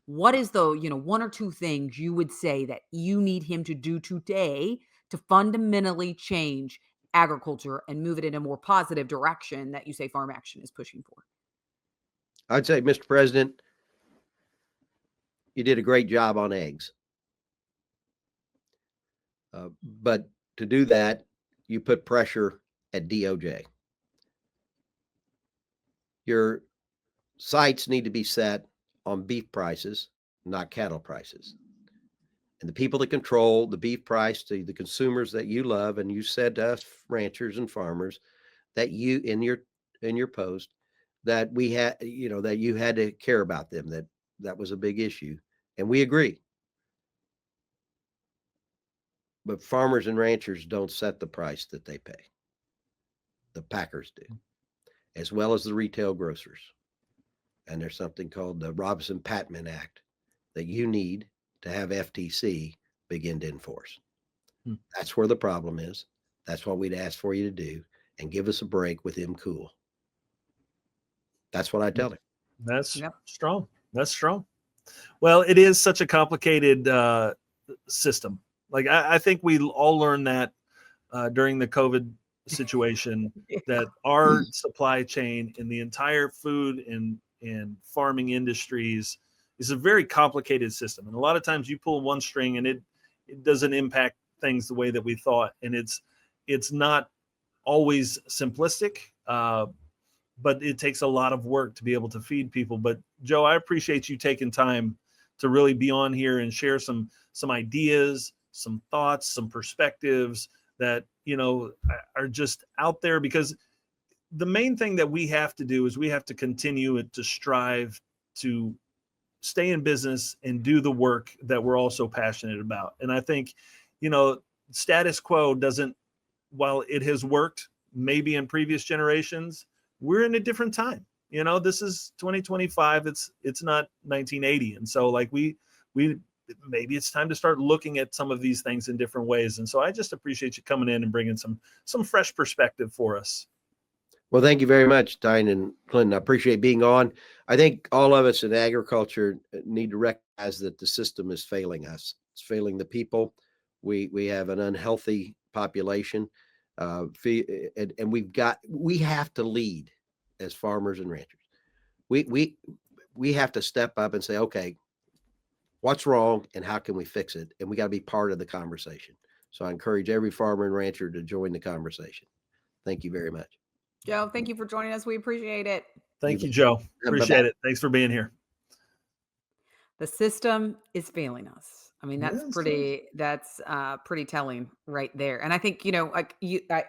what is the, one or two things you would say that you need him to do today to fundamentally change agriculture and move it in a more positive direction that you say Farm Action is pushing for? I'd say, Mr. President, you did a great job on eggs. But to do that, you put pressure at DOJ. Your sights need to be set on beef prices, not cattle prices. And the people that control the beef price to the consumers that you love, and you said to us ranchers and farmers that you in your post that we had, that you had to care about them, that was a big issue. And we agree. But farmers and ranchers don't set the price that they pay. The packers do, as well as the retail grocers. And there's something called the Robinson-Patman Act that you need to have FTC begin to enforce. Hmm. That's where the problem is. That's what we'd ask for you to do, and give us a break with mCOOL. That's what I tell him. That's Yep. strong. That's strong. Well, it is such a complicated system. Like I think we all learned that during the COVID situation, that our supply chain in the entire food and farming industries is a very complicated system. And a lot of times you pull one string and it doesn't impact things the way that we thought. And it's not always simplistic, but it takes a lot of work to be able to feed people. But Joe, I appreciate you taking time to really be on here and share some ideas, some thoughts, some perspectives that, you know, are just out there, because the main thing that we have to do is we have to continue to strive to stay in business and do the work that we're all so passionate about. And I think, you know, status quo doesn't, while it has worked maybe in previous generations, we're in a different time. You know, this is 2025. It's not 1980. And so like we maybe it's time to start looking at some of these things in different ways. And so I just appreciate you coming in and bringing some fresh perspective for us. Well, thank you very much, Tyne and Clinton. I appreciate being on. I think all of us in agriculture need to recognize that the system is failing us. It's failing the people. We have an unhealthy population, and we have to lead as farmers and ranchers. We have to step up and say, okay, what's wrong and how can we fix it? And we got to be part of the conversation. So I encourage every farmer and rancher to join the conversation. Thank you very much. Joe, thank you for joining us. We appreciate it. Thank you, Joe. Appreciate it. Thanks for being here. The system is failing us. I mean, that's Yes, pretty telling right there. And I think, you know, like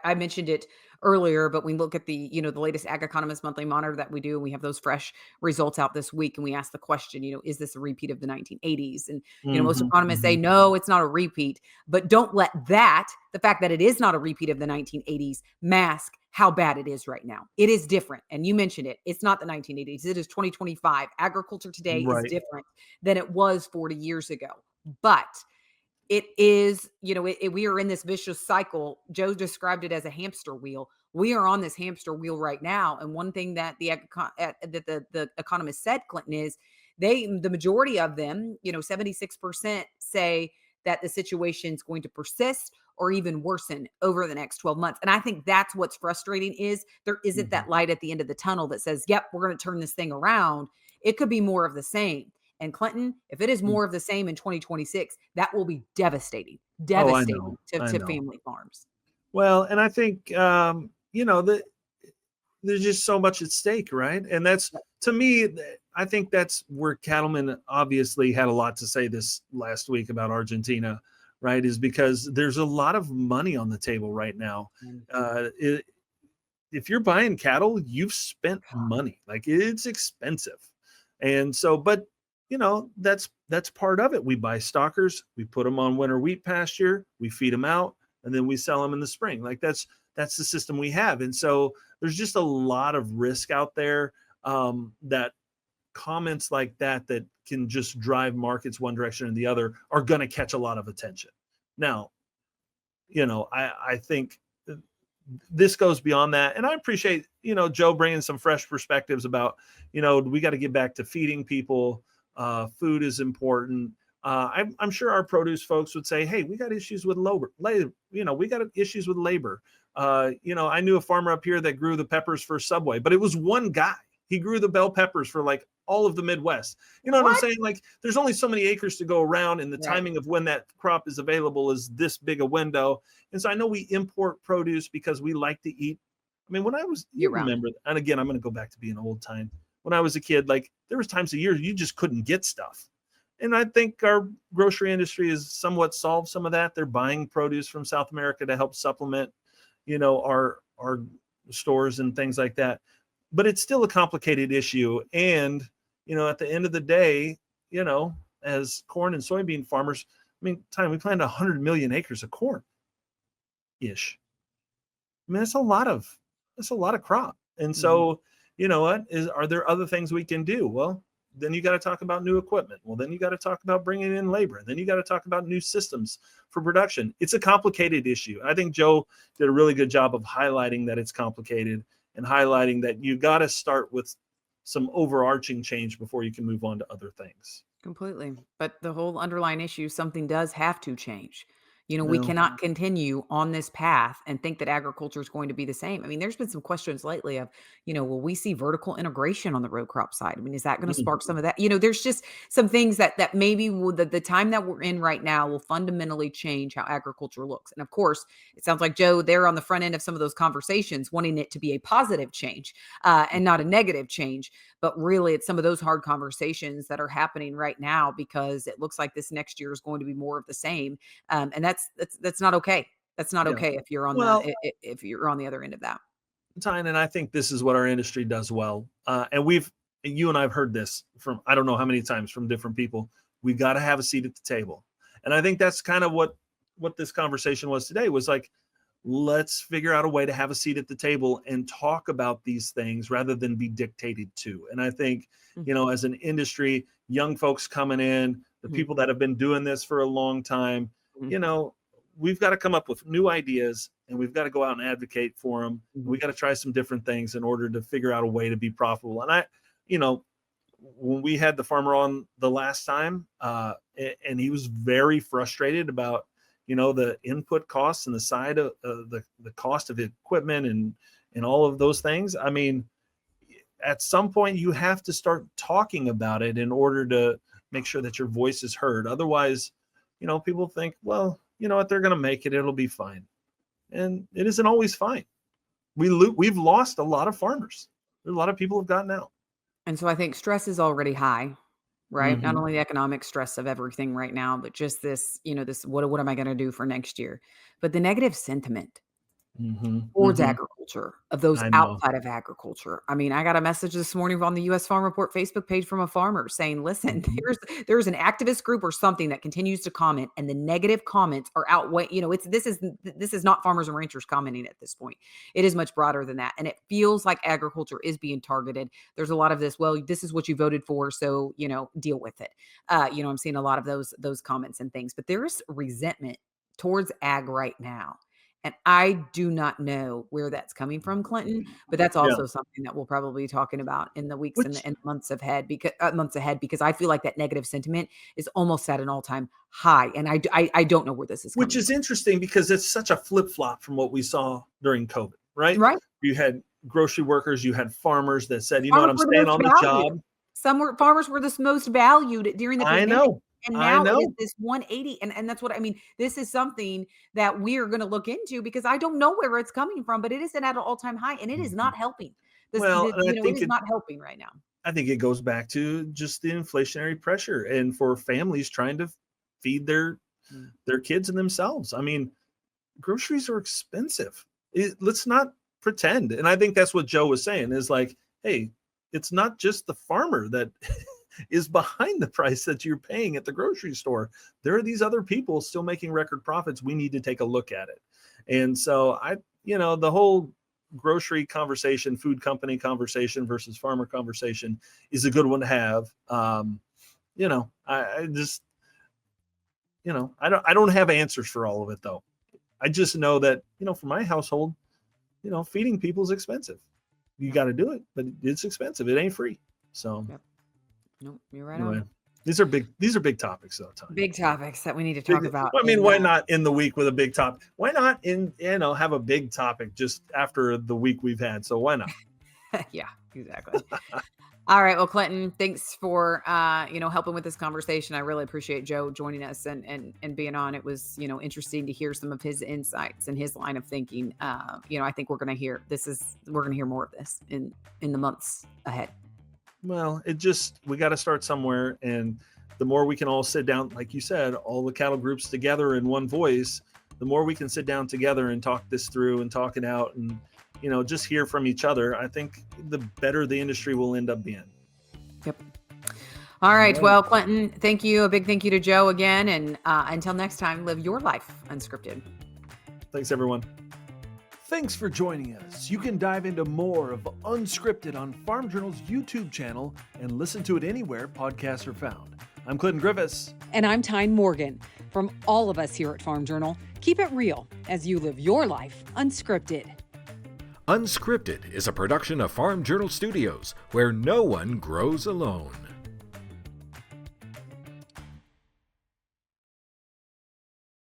I mentioned it earlier, but we look at the, you know, the latest Ag Economist monthly monitor that we do, and we have those fresh results out this week. And we ask the question, you know, is this a repeat of the 1980s? And, you know, most economists say, no, it's not a repeat, but don't let the fact that it is not a repeat of the 1980s mask how bad it is right now. It is different. And you mentioned it. It's not the 1980s. It is 2025. Agriculture today is different than it was 40 years ago. But it is, you know, we are in this vicious cycle. Joe described it as a hamster wheel. We are on this hamster wheel right now. And one thing that the economist said, Clinton, is the majority of them, you know, 76% say that the situation is going to persist or even worsen over the next 12 months. And I think that's what's frustrating, is there isn't that light at the end of the tunnel that says, yep, we're going to turn this thing around. It could be more of the same. And Clinton, if it is more of the same in 2026, that will be devastating to family farms. Well, and I think, you know, there's just so much at stake, right? And that's, to me, I think that's where cattlemen obviously had a lot to say this last week about Argentina, right? Is because there's a lot of money on the table right now. If you're buying cattle, you've spent money. Like, it's expensive. And so, but you know, that's part of it. We buy stockers, we put them on winter wheat pasture, we feed them out, and then we sell them in the spring. Like that's the system we have. And so there's just a lot of risk out there, that comments like that can just drive markets one direction or the other are going to catch a lot of attention. Now, you know, I think this goes beyond that. And I appreciate, you know, Joe bringing some fresh perspectives about, you know, we got to get back to feeding people. Food is important. I'm sure our produce folks would say, hey, we got issues with labor. You know, we got issues with labor. You know, I knew a farmer up here that grew the peppers for Subway, but it was one guy. He grew the bell peppers for like all of the Midwest. You know what I'm saying? Like, there's only so many acres to go around, and the timing of when that crop is available is this big a window. And so I know we import produce because we like to eat. I mean, when I was, you remember, and again, I'm going to go back to being old time. When I was a kid, like there was times a year you just couldn't get stuff. And I think our grocery industry has somewhat solved some of that. They're buying produce from South America to help supplement, you know, our stores and things like that. But it's still a complicated issue. And, you know, at the end of the day, you know, as corn and soybean farmers, I mean, Tyne, we planted 100 million acres of corn ish. I mean, that's a lot of crop. And so, you know what, are there other things we can do? Well, then you got to talk about new equipment. Well, then you got to talk about bringing in labor. And then you got to talk about new systems for production. It's a complicated issue. I think Joe did a really good job of highlighting that it's complicated and highlighting that you got to start with some overarching change before you can move on to other things. Completely. But the whole underlying issue, something does have to change. We Well, cannot continue on this path and think that agriculture is going to be the same. I mean, there's been some questions lately of, will we see vertical integration on the row crop side? I mean, is that going to spark some of that? There's just some things that maybe the time that we're in right now will fundamentally change how agriculture looks. And of course, it sounds like Joe, they're on the front end of some of those conversations, wanting it to be a positive change and not a negative change. But really, it's some of those hard conversations that are happening right now because it looks like this next year is going to be more of the same. And that's not okay. That's not Yeah. okay if you're on Well, if you're on the other end of that. Tyne, and I think this is what our industry does well. And you and I've heard this from, I don't know how many times from different people. We've got to have a seat at the table. And I think that's kind of what this conversation was today, was like, let's figure out a way to have a seat at the table and talk about these things rather than be dictated to. And I think, as an industry, young folks coming in, the people that have been doing this for a long time, we've got to come up with new ideas and we've got to go out and advocate for them. We got to try some different things in order to figure out a way to be profitable. And when we had the farmer on the last time, and he was very frustrated about, the input costs and the side of the cost of equipment and all of those things. I mean, at some point you have to start talking about it in order to make sure that your voice is heard. Otherwise, people think, well, you know what, they're going to make it. It'll be fine. And it isn't always fine. We've lost a lot of farmers. A lot of people have gotten out. And so I think stress is already high, right? Not Mhm. only the economic stress of everything right now, but just this, this, what am I going to do for next year? But the negative sentiment towards agriculture, of those I know. outside of agriculture. I mean, I got a message this morning on the US Farm Report Facebook page from a farmer saying, listen, there's an activist group or something that continues to comment, and the negative comments are outweigh, this is not farmers and ranchers commenting at this point. It is much broader than that. And it feels like agriculture is being targeted. There's a lot of this, well, this is what you voted for, so, deal with it. I'm seeing a lot of those comments and things, but there's resentment towards ag right now. And I do not know where that's coming from, Clinton, but that's Yeah. also something that we'll probably be talking about in the weeks and months ahead, because I feel like that negative sentiment is almost at an all-time high. And I don't know where this is coming Which is from. interesting because it's such a flip-flop from what we saw during COVID, right? Right. You had grocery workers, you had farmers that said, Farmers I'm were the staying most on the valued. job. Farmers were the most valued during the I pandemic. know. And I now it is know. this 180. And that's what I mean. This is something that we are going to look into because I don't know where it's coming from, but it is at an all-time high and it is not helping. Well, and I think it is not helping right now. I think it goes back to just the inflationary pressure and for families trying to feed their kids and themselves. I mean, groceries are expensive. Let's not pretend. And I think that's what Joe was saying is like, hey, it's not just the farmer that is behind the price that you're paying at the grocery store. There are these other people still making record profits. We need to take a look at it. And so the whole grocery conversation, food company conversation versus farmer conversation is a good one to have. I just, I don't have answers for all of it though. I just know that, for my household, feeding people is expensive. You got to do it, but it's expensive. It ain't free. So Yep. Nope, you're right anyway, on. these are big topics though, Tyne. Big topics that we need to talk about. I mean, why not in the week with a big topic? Why not have a big topic just after the week we've had? So why not? Yeah, exactly. All right. Well, Clinton, thanks for, helping with this conversation. I really appreciate Joe joining us and being on. It was, interesting to hear some of his insights and his line of thinking. I think we're going to hear more of this in the months ahead. Well, we got to start somewhere. And the more we can all sit down, like you said, all the cattle groups together in one voice, the more we can sit down together and talk this through and talk it out and, just hear from each other, I think the better the industry will end up being. Yep. All right. Well, Clinton, thank you. A big thank you to Joe again. And until next time, live your life unscripted. Thanks, everyone. Thanks for joining us. You can dive into more of Unscripted on Farm Journal's YouTube channel and listen to it anywhere podcasts are found. I'm Clinton Griffiths. And I'm Tyne Morgan. From all of us here at Farm Journal, keep it real as you live your life unscripted. Unscripted is a production of Farm Journal Studios, where no one grows alone.